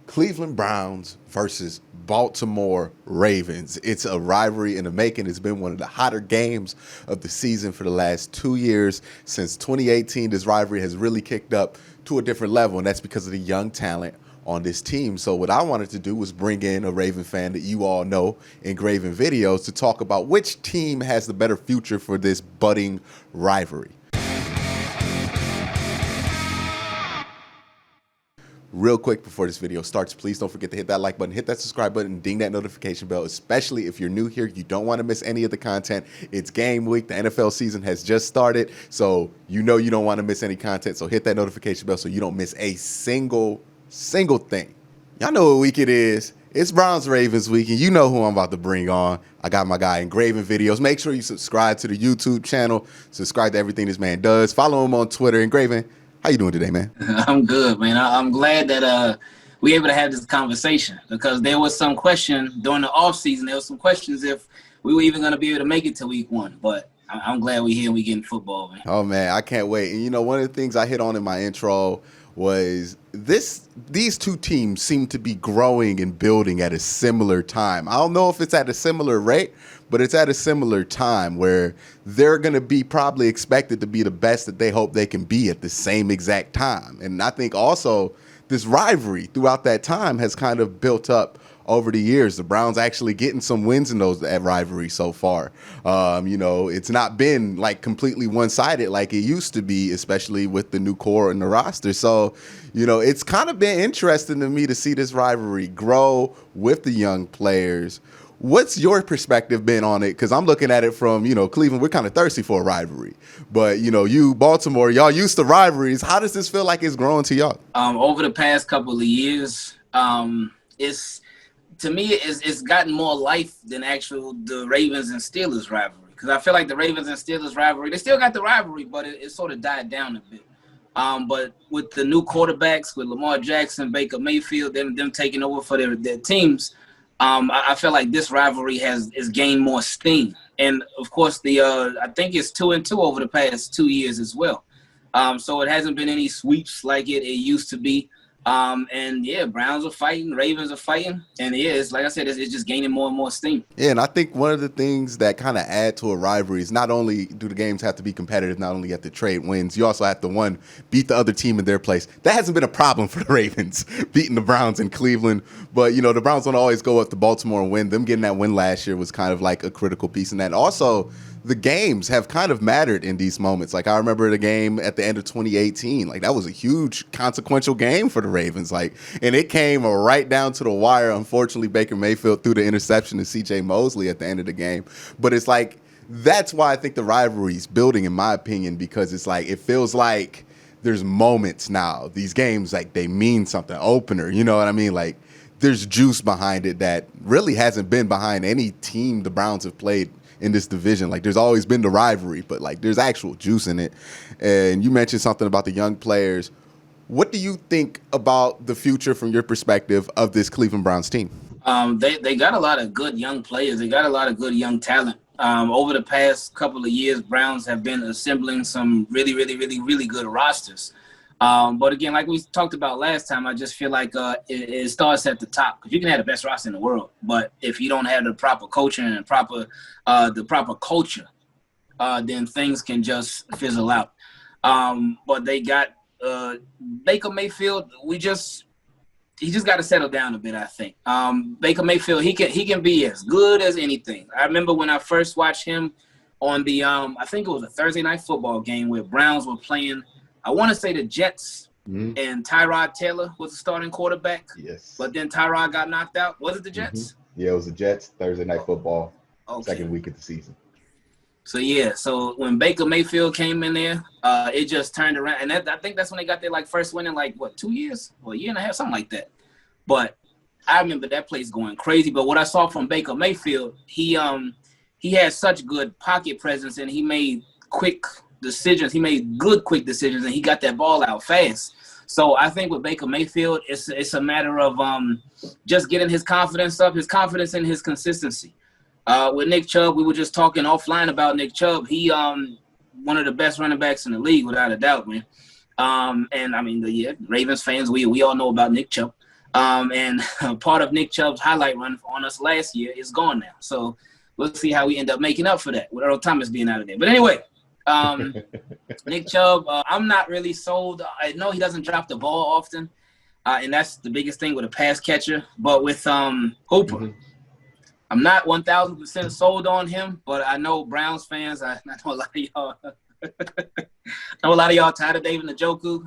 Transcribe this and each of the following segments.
Cleveland Browns versus Baltimore Ravens. It's a rivalry in the making. It's been one of the hotter games of the season for the last 2 years. Since 2018, this rivalry has really kicked up to a different level, and that's because of the young talent on this team. So what I wanted to do was bring in a Raven fan that you all know in Graven Videos to talk about which team has the better future for this budding rivalry. Real quick before this video starts, please don't forget to hit that like button, hit that subscribe button, and ding that notification bell, especially if you're new here. You don't want to miss any of the content. It's game week. The NFL season has just started, so you know you don't want to miss any content, so hit that notification bell so you don't miss a single thing. Y'all know what week it is. It's Browns Ravens week, and you know who I'm about to bring on. I got my guy in Graven Videos. Make sure you subscribe to the YouTube channel, subscribe to everything this man does. Follow him on Twitter. And Graven, how you doing today, man? I'm good, man. I'm glad that we able to have this conversation because there was some question during the off season. There was some questions if we were even going to be able to make it to week one. But I'm glad we're here and we getting football, man. Oh man, I can't wait. And you know, one of the things I hit on in my intro was these two teams seem to be growing and building at a similar time. I don't know if it's at a similar rate, but it's at a similar time where they're going to be probably expected to be the best that they hope they can be at the same exact time. And I think also this rivalry throughout that time has kind of built up over the years. The Browns actually getting some wins in that rivalry so far. You know, it's not been like completely one-sided like it used to be, especially with the new core in the roster. So, you know, it's kind of been interesting to me to see this rivalry grow with the young players. What's your perspective been on it? Because I'm looking at it from, you know, Cleveland, we're kind of thirsty for a rivalry. But, you know, you, Baltimore, y'all used to rivalries. How does this feel like it's growing to y'all? Over the past couple of years, to me, it's gotten more life than the Ravens and Steelers rivalry. Because I feel like the Ravens and Steelers rivalry, they still got the rivalry, but it sort of died down a bit. But with the new quarterbacks, with Lamar Jackson, Baker Mayfield, them taking over for their teams, I feel like this rivalry has gained more steam. And, of course, I think it's 2-2 over the past 2 years as well. So it hasn't been any sweeps like it used to be. And yeah, Browns are fighting, Ravens are fighting, and yeah, it's like I said, it's just gaining more and more steam. Yeah, and I think one of the things that kind of add to a rivalry is not only do the games have to be competitive, not only you have to trade wins, you also have to beat the other team in their place. That hasn't been a problem for the Ravens beating the Browns in Cleveland, but you know the Browns don't always go up to Baltimore and win. Them getting that win last year was kind of like a critical piece in that. Also, the games have kind of mattered in these moments. Like I remember the game at the end of 2018. Like that was a huge consequential game for the Ravens. Like, and it came right down to the wire. Unfortunately, Baker Mayfield threw the interception to C.J. Mosley at the end of the game. But it's like that's why I think the rivalry is building, in my opinion, because it's like it feels like there's moments now. These games like they mean something. Opener, you know what I mean? Like there's juice behind it that really hasn't been behind any team the Browns have played in this division. Like there's always been the rivalry, but like there's actual juice in it. And you mentioned something about the young players. What do you think about the future from your perspective of this Cleveland Browns team? They got a lot of good young players. They got a lot of good young talent. Over the past couple of years, Browns have been assembling some really good rosters. But again, like we talked about last time, I just feel like it starts at the top because you can have the best roster in the world, but if you don't have the proper coaching and the proper culture, then things can just fizzle out. But they got Baker Mayfield. He just got to settle down a bit, I think. Baker Mayfield, he can be as good as anything. I remember when I first watched him on the I think it was a Thursday night football game where Browns were playing. I want to say the Jets, and Tyrod Taylor was the starting quarterback. Yes. But then Tyrod got knocked out. Was it the Jets? Yeah, it was the Jets, Thursday night football, okay. Second week of the season. So, yeah, so when Baker Mayfield came in there, it just turned around. And I think that's when they got their, first win in, 2 years? Or a year and a half, something like that. But I remember that place going crazy. But what I saw from Baker Mayfield, he had such good pocket presence, and he made quick decisions. He made good, quick decisions, and he got that ball out fast. So I think with Baker Mayfield, it's a matter of just getting his confidence up, his confidence in his consistency. With Nick Chubb, we were just talking offline about Nick Chubb. He one of the best running backs in the league, without a doubt, man. And I mean, the Ravens fans, we all know about Nick Chubb. And part of Nick Chubb's highlight run on us last year is gone now. So we'll see how we end up making up for that with Earl Thomas being out of there. But anyway, Nick Chubb, I'm not really sold. I know he doesn't drop the ball often, and that's the biggest thing with a pass catcher. But with Hooper, I'm not 1,000% sold on him, but I know Browns fans, I know a lot of y'all know a lot of y'all tired of David Njoku.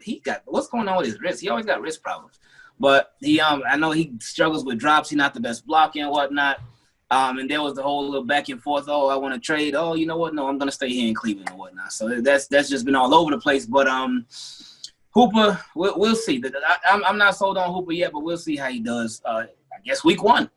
He got, what's going on with his wrist? He always got wrist problems. But I know he struggles with drops. He's not the best blocking and whatnot. And there was the whole little back and forth. Oh, I want to trade. Oh, you know what? No, I'm going to stay here in Cleveland and whatnot. So that's just been all over the place. But Hooper, we'll see. I'm not sold on Hooper yet, but we'll see how he does. I guess week 1.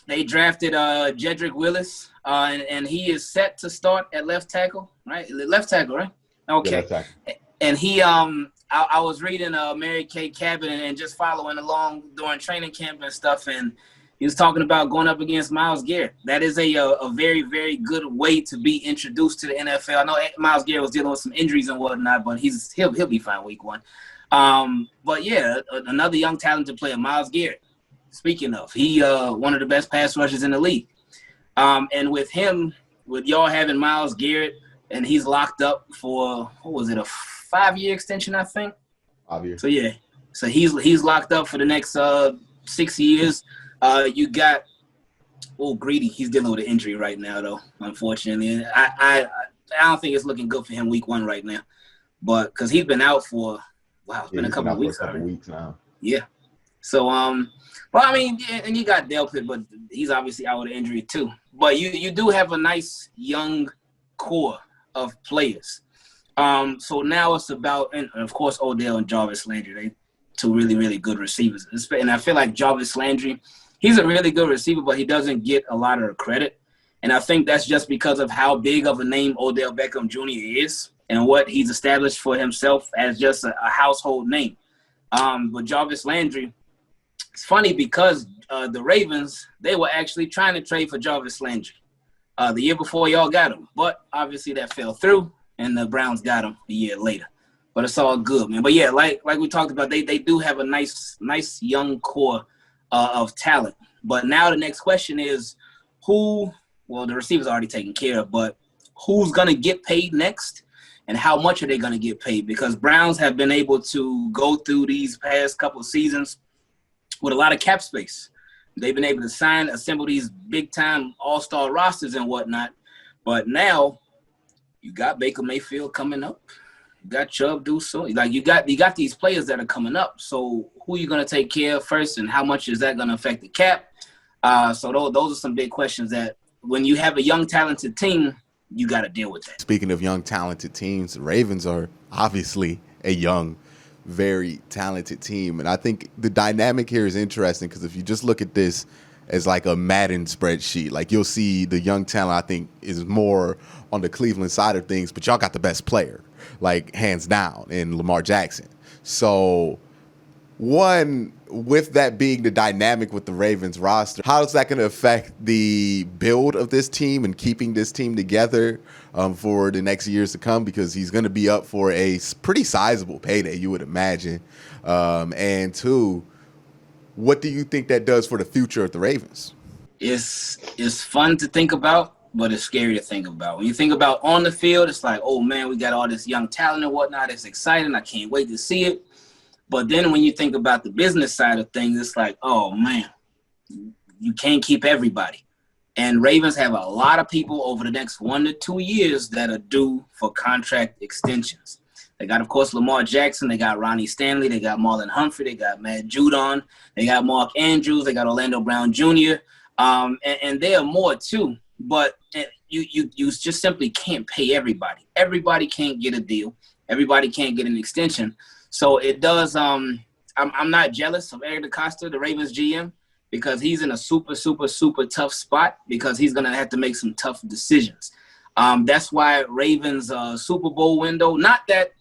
They drafted Jedrick Willis, and he is set to start at left tackle, right? Left tackle, right? Okay. Yeah, left tackle. And he, I was reading Mary Kay Cabot and just following along during training camp and stuff, and he was talking about going up against Myles Garrett. That is a very, very good way to be introduced to the NFL. I know Myles Garrett was dealing with some injuries and whatnot, but he'll be fine week 1. But yeah, another young talented player, Myles Garrett. Speaking of, he one of the best pass rushers in the league. And with him, with y'all having Myles Garrett, and he's locked up for, what was it, a 5-year extension, I think? 5 years. So, yeah. So he's locked up for the next 6 years. You got, Greedy. He's dealing with an injury right now, though, unfortunately. I don't think it's looking good for him week 1 right now. But because he's been out for, it's been a couple of weeks already. A couple weeks now. Yeah. So, well, I mean, yeah, and you got Delpit, but he's obviously out with an injury too. But you do have a nice young core of players. So now it's about, and of course, Odell and Jarvis Landry, they 2 really, really good receivers. And I feel like Jarvis Landry, he's a really good receiver, but he doesn't get a lot of the credit. And I think that's just because of how big of a name Odell Beckham Jr. is and what he's established for himself as just a household name. But Jarvis Landry, it's funny because the Ravens, they were actually trying to trade for Jarvis Landry the year before y'all got him. But obviously that fell through, and the Browns got him a year later. But it's all good, man. But, yeah, like we talked about, they do have a nice young core of talent. But now the next question is the receiver's already taken care of, but who's going to get paid next and how much are they going to get paid? Because Browns have been able to go through these past couple of seasons with a lot of cap space. They've been able to assemble these big-time all-star rosters and whatnot. But now you got Baker Mayfield coming up. You got Chubb Deuce. Like you got these players that are coming up. So who are you going to take care of first, and how much is that going to affect the cap? So those are some big questions that when you have a young, talented team, you got to deal with that. Speaking of young, talented teams, the Ravens are obviously a young, very talented team. And I think the dynamic here is interesting because if you just look at this as like a Madden spreadsheet, like you'll see the young talent, I think, is more on the Cleveland side of things, but y'all got the best player, like hands down, in Lamar Jackson. So one, with that being the dynamic with the Ravens roster, how is that going to affect the build of this team and keeping this team together for the next years to come? Because he's going to be up for a pretty sizable payday, you would imagine. And 2, what do you think that does for the future of the Ravens? It's fun to think about, but it's scary to think about. When you think about on the field, it's like, oh, man, we got all this young talent and whatnot. It's exciting. I can't wait to see it. But then when you think about the business side of things, it's like, oh, man, you can't keep everybody. And Ravens have a lot of people over the next 1 to 2 years that are due for contract extensions. They got, of course, Lamar Jackson. They got Ronnie Stanley. They got Marlon Humphrey. They got Matt Judon. They got Mark Andrews. They got Orlando Brown Jr. And there are more, too. But you just simply can't pay everybody. Everybody can't get a deal. Everybody can't get an extension. So it does. I'm not jealous of Eric DeCosta, the Ravens GM, because he's in a super, super, super tough spot because he's going to have to make some tough decisions. That's why Ravens Super Bowl window, not that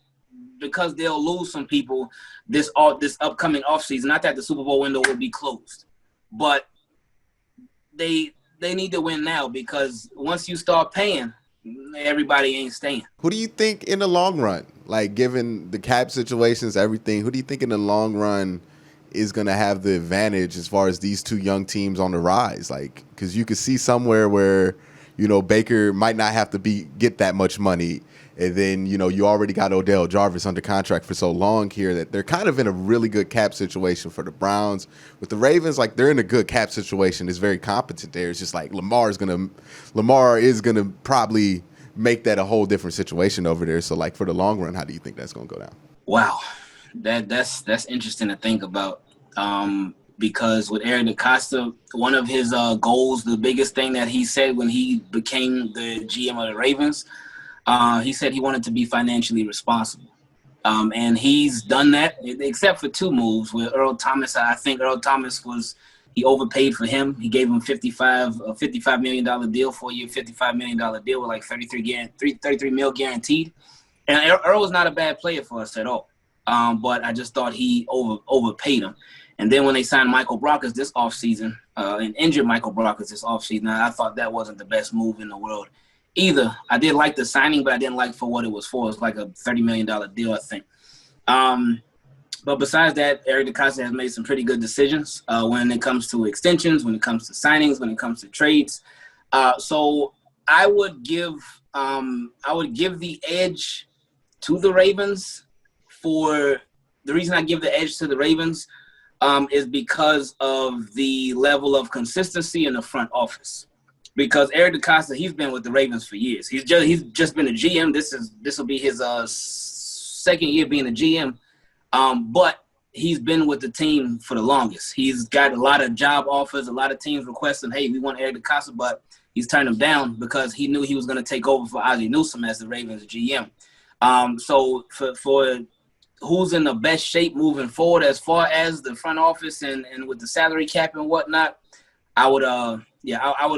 because they'll lose some people this upcoming offseason, not that the Super Bowl window will be closed, but they need to win now because once you start paying, everybody ain't staying. Who do you think in the long run, like given the cap situations, everything, who do you think in the long run is going to have the advantage as far as these two young teams on the rise? Like, because you could see somewhere where, Baker might not have to get that much money. And then, you already got Odell Jarvis under contract for so long here that they're kind of in a really good cap situation for the Browns. With the Ravens, like they're in a good cap situation. It's very competent there. It's just like Lamar is going to probably make that a whole different situation over there. So like for the long run, how do you think that's going to go down? Wow, that's interesting to think about. Because with Eric DeCosta, one of his goals, the biggest thing that he said when he became the GM of the Ravens, he said he wanted to be financially responsible. And he's done that, except for two moves with Earl Thomas. I think Earl Thomas he overpaid for him. He gave him a $55 million deal, 4 year, $55 million deal with like 33 mil guaranteed. And Earl was not a bad player for us at all. But I just thought he overpaid him. And then when they signed Michael Brockers this offseason, and injured Michael Brockers this offseason, I thought that wasn't the best move in the world either. I did like the signing, but I didn't like for what it was for. It was like a $30 million deal, I think. But besides that, Eric DeCosta has made some pretty good decisions when it comes to extensions, when it comes to signings, when it comes to trades. So I would give the edge to the Ravens. For the reason I give the edge to the Ravens is because of the level of consistency in the front office. Because Eric DeCosta, he's been with the Ravens for years. He's just been a GM. This will be his second year being a GM. But he's been with the team for the longest. He's got a lot of job offers, a lot of teams requesting, hey, we want Eric DeCosta, but he's turned them down because he knew he was going to take over for Ozzie Newsome as the Ravens GM. So for who's in the best shape moving forward as far as the front office and with the salary cap and whatnot, I would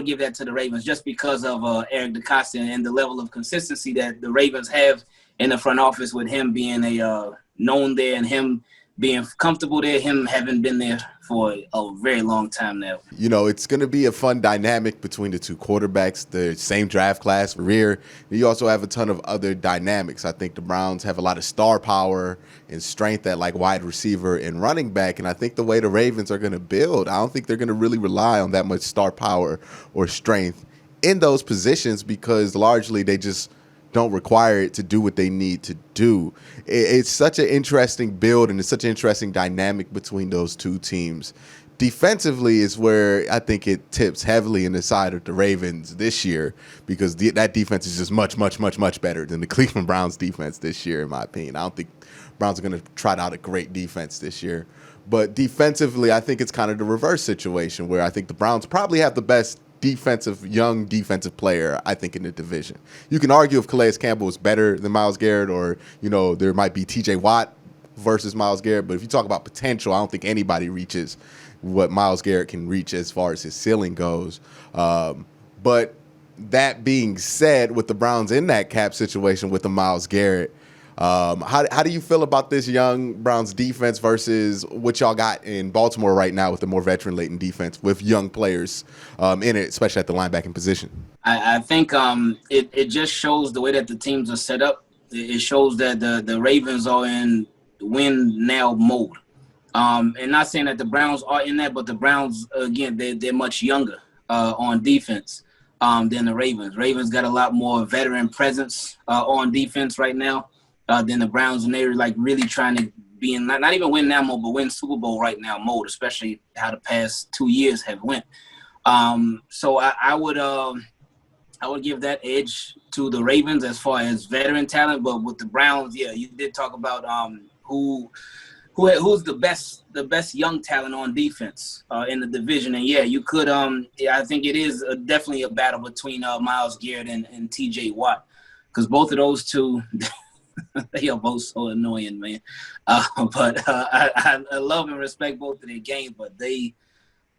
give that to the Ravens just because of Eric DeCosta and the level of consistency that the Ravens have in the front office with him being a known there and him being comfortable there, him having been there for a very long time now. It's going to be a fun dynamic between the two quarterbacks, the same draft class, rear. You also have a ton of other dynamics. I think the Browns have a lot of star power and strength at like wide receiver and running back. And I think the way the Ravens are going to build, I don't think they're going to really rely on that much star power or strength in those positions because largely they just don't require it to do what they need to do. It's such an interesting build and it's such an interesting dynamic between those two teams. Defensively is where I think it tips heavily in the side of the Ravens this year because that defense is just much, much, much, much better than the Cleveland Browns defense this year, in my opinion. I don't think Browns are going to trot out a great defense this year. But defensively, I think it's kind of the reverse situation where I think the Browns probably have the best young defensive player, I think, in the division. You can argue if Calais Campbell is better than Myles Garrett or, there might be TJ Watt versus Myles Garrett. But if you talk about potential, I don't think anybody reaches what Myles Garrett can reach as far as his ceiling goes. But that being said, with the Browns in that cap situation with the Myles Garrett, how do you feel about this young Browns defense versus what y'all got in Baltimore right now with the more veteran-laden defense with young players in it, especially at the linebacking position? I think it just shows the way that the teams are set up. It shows that the Ravens are in win-now mode. And not saying that the Browns are in that, but the Browns, again, they're much younger on defense than the Ravens. Ravens got a lot more veteran presence on defense right now. Than the Browns, and they're like really trying to be in not even win now mode, but win Super Bowl right now mode, especially how the past 2 years have went. So I would give that edge to the Ravens as far as veteran talent, but with the Browns, yeah, you did talk about who's the best young talent on defense in the division, and yeah, you could I think it is definitely a battle between Myles Garrett and TJ Watt because both of those two. They are both so annoying, man. But I love and respect both of their games, but they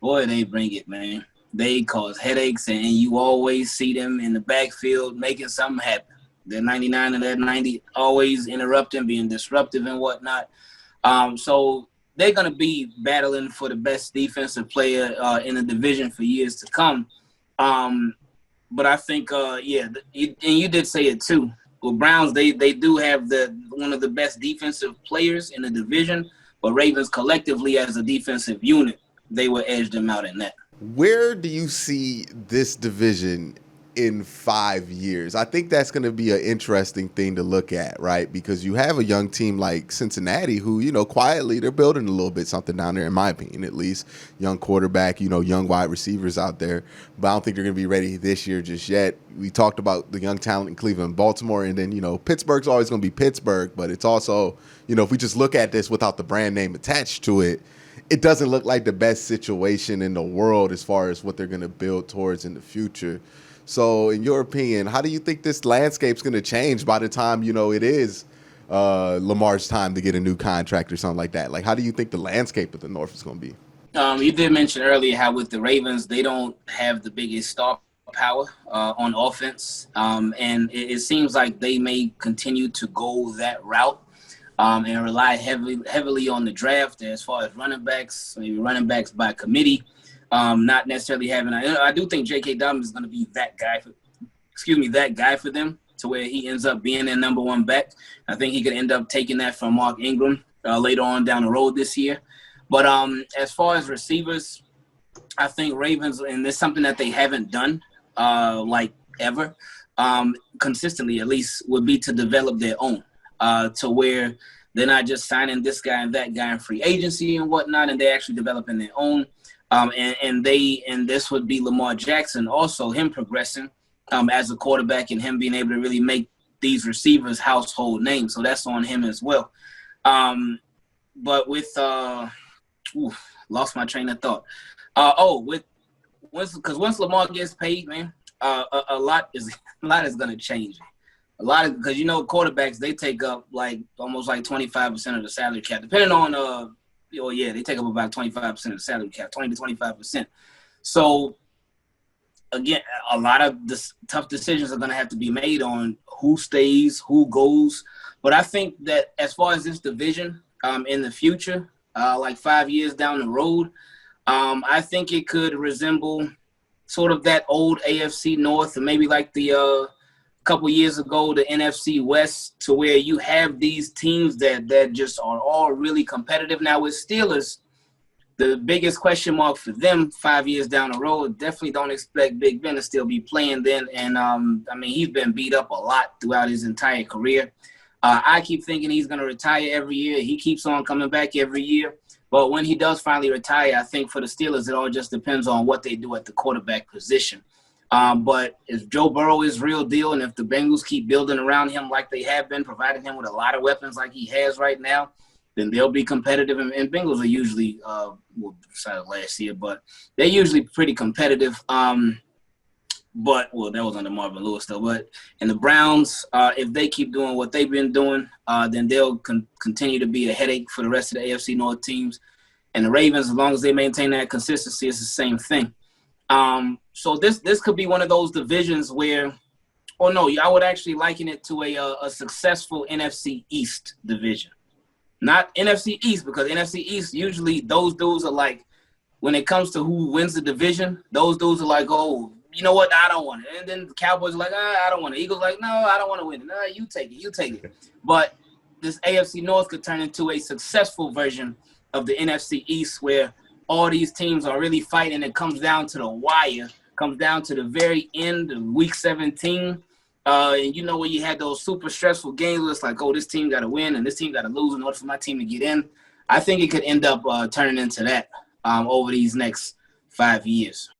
bring it, man. They cause headaches, and you always see them in the backfield making something happen. They're 99 and they're 90, always interrupting, being disruptive and whatnot. So they're going to be battling for the best defensive player in the division for years to come. but I think, and you did say it too. Well, Browns, they do have one of the best defensive players in the division, but Ravens collectively as a defensive unit, they will edge them out in that. Where do you see this division in 5 years? I think that's going to be an interesting thing to look at, right? Because you have a young team like Cincinnati who, quietly they're building a little bit something down there, in my opinion, at least. Young quarterback, young wide receivers out there. But I don't think they're going to be ready this year just yet. We talked about the young talent in Cleveland and Baltimore, and then, Pittsburgh's always going to be Pittsburgh. But it's also, if we just look at this without the brand name attached to it, it doesn't look like the best situation in the world as far as what they're going to build towards in the future. So in your opinion, how do you think this landscape's going to change by the time, it is Lamar's time to get a new contract or something like that? Like, how do you think the landscape of the North is going to be? You did mention earlier how with the Ravens, they don't have the biggest star power on offense. And it seems like they may continue to go that route. And rely heavily on the draft as far as running backs, maybe running backs by committee, not necessarily having. I do think J.K. Dobbins is going to be that guy for them, to where he ends up being their number one back. I think he could end up taking that from Mark Ingram later on down the road this year. But as far as receivers, I think Ravens, and it's something that they haven't done like ever, consistently at least, would be to develop their own. To where they're not just signing this guy and that guy in free agency and whatnot, and they're actually developing their own. And this would be Lamar Jackson, also him progressing as a quarterback and him being able to really make these receivers household names. So that's on him as well. But with lost my train of thought. Once Lamar gets paid, man, a lot is going to change. Because quarterbacks, they take up almost 25% of the salary cap, depending on they take up about 25% of the salary cap, 20 to 25%. So again, a lot of tough decisions are going to have to be made on who stays, who goes. But I think that as far as this division in the future, 5 years down the road, I think it could resemble sort of that old AFC North, and maybe like the couple years ago, the NFC West, to where you have these teams that just are all really competitive. Now with Steelers, the biggest question mark for them 5 years down the road, definitely don't expect Big Ben to still be playing then. And, he's been beat up a lot throughout his entire career. I keep thinking he's going to retire every year. He keeps on coming back every year. But when he does finally retire, I think for the Steelers, it all just depends on what they do at the quarterback position. But if Joe Burrow is real deal, and if the Bengals keep building around him like they have been, providing him with a lot of weapons like he has right now, then they'll be competitive. And Bengals are usually, besides last year, but they're usually pretty competitive. That was under Marvin Lewis, though. But and the Browns, if they keep doing what they've been doing, then they'll continue to be a headache for the rest of the AFC North teams. And the Ravens, as long as they maintain that consistency, it's the same thing. So this could be one of those divisions where, I would actually liken it to a successful NFC East division. Not NFC East, because NFC East, usually those dudes are like, when it comes to who wins the division, those dudes are like, oh, you know what, I don't want it. And then the Cowboys are like, I don't want it. Eagles like, no, I don't want to win it. No, you take it. But this AFC North could turn into a successful version of the NFC East, where all these teams are really fighting. It comes down to the wire, comes down to the very end of week 17. And when you had those super stressful games where it's like, oh, this team got to win and this team got to lose in order for my team to get in. I think it could end up turning into that over these next 5 years.